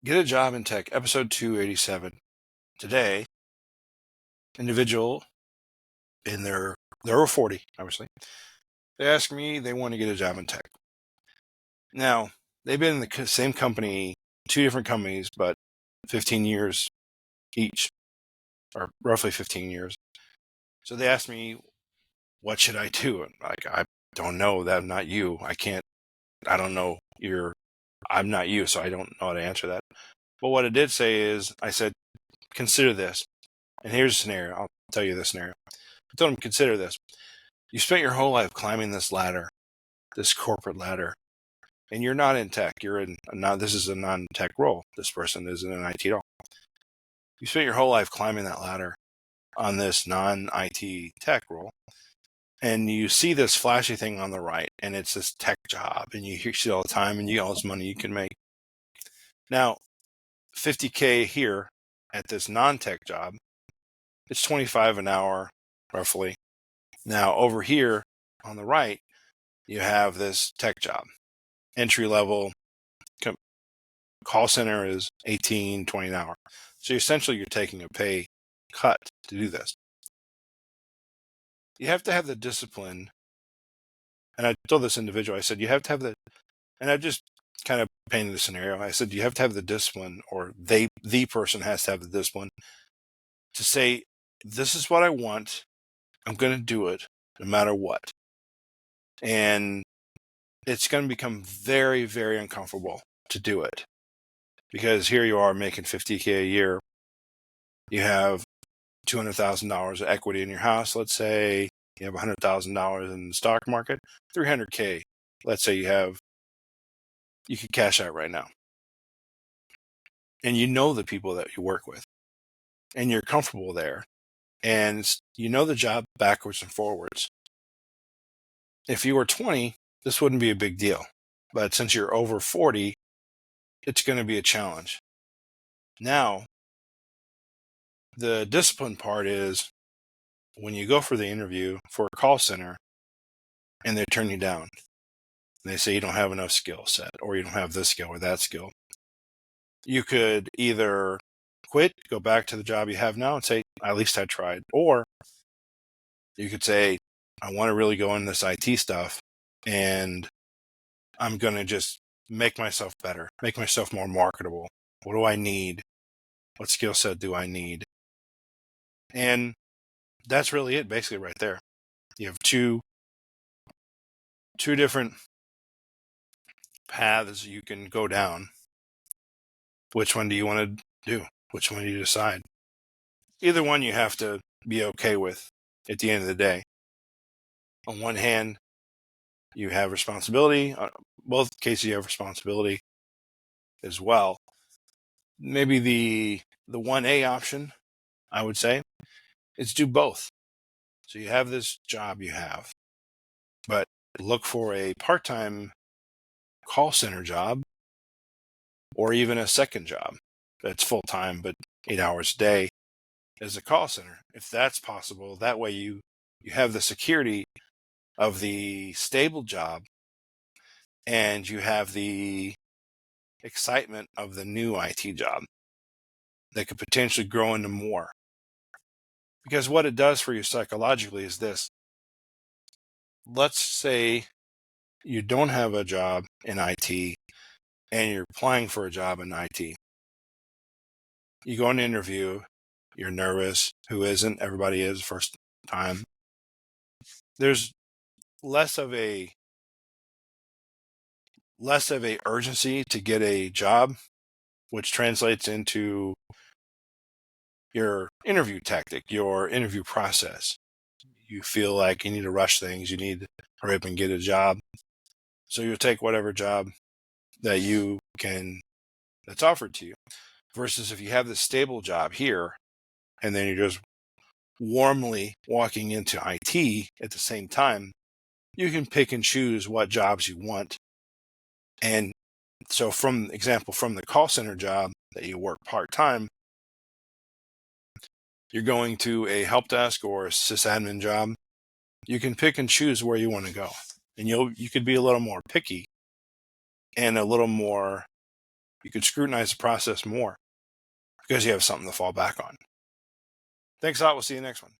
Get a Job in Tech, episode 287. Today, individual they're over 40, obviously. They ask me they want to get a job in tech. Now, they've been in the same company, two different companies, but 15 years each, or roughly 15 years. So they asked me, what should I do? And I don't know. That I'm not you. I don't know. I'm not you, so I don't know how to answer that. But what it did say is, I said, consider this. And here's a scenario. I'll tell you the scenario. I told him, consider this. You spent your whole life climbing this ladder, this corporate ladder, and you're not in tech. This is a non-tech role. This person isn't in IT at all. You spent your whole life climbing that ladder on this non-IT tech role, and you see this flashy thing on the right, and it's this tech job, and you see it all the time, and you get all this money you can make. Now, $50K here at this non-tech job, it's $25 an hour, roughly. Now, over here on the right, you have this tech job. Entry level call center is $18, $20 an hour. So essentially, you're taking a pay cut to do this. You have to have the discipline. And I told this individual, I said, you have to have and I just kind of painted the scenario. I said, you have to have the discipline, or the person has to have the discipline to say, this is what I want. I'm going to do it no matter what. And it's going to become very, very uncomfortable to do it, because here you are making $50K a year. You have $200,000 of equity in your house. Let's say you have $100,000 in the stock market, $300K. Let's say you could cash out right now. And you know the people that you work with, and you're comfortable there, and you know the job backwards and forwards. If you were 20, this wouldn't be a big deal. But since you're over 40, it's going to be a challenge. Now, the discipline part is when you go for the interview for a call center and they turn you down. They say you don't have enough skill set, or you don't have this skill or that skill. You could either quit, go back to the job you have now and say, at least I tried. Or you could say, I want to really go into this IT stuff, and I'm going to just make myself better, make myself more marketable. What do I need? What skill set do I need? And that's really it, basically, right there. You have two different paths you can go down. Which one do you want to do? Which one do you decide? Either one you have to be okay with at the end of the day. On one hand, you have responsibility. Both cases you have responsibility as well. Maybe the 1A option, I would say, is do both. So you have this job you have, but look for a part-time call center job, or even a second job that's full-time but 8 hours a day as a call center. If that's possible, that way you have the security of the stable job, and you have the excitement of the new IT job that could potentially grow into more. Because what it does for you psychologically is this. Let's say you don't have a job in IT and you're applying for a job in IT. You go on an interview, you're nervous. Who isn't? Everybody is, first time. There's less of a urgency to get a job, which translates into your interview tactic, your interview process. You feel like you need to rush things, you need to hurry up and get a job. So you'll take whatever job that you can, that's offered to you. Versus if you have this stable job here, and then you're just warmly walking into IT at the same time, you can pick and choose what jobs you want. And so from the call center job that you work part-time, you're going to a help desk or a sysadmin job. You can pick and choose where you want to go. And you could be a little more picky and a little more you can scrutinize the process more because you have something to fall back on. Thanks a lot. We'll see you next one.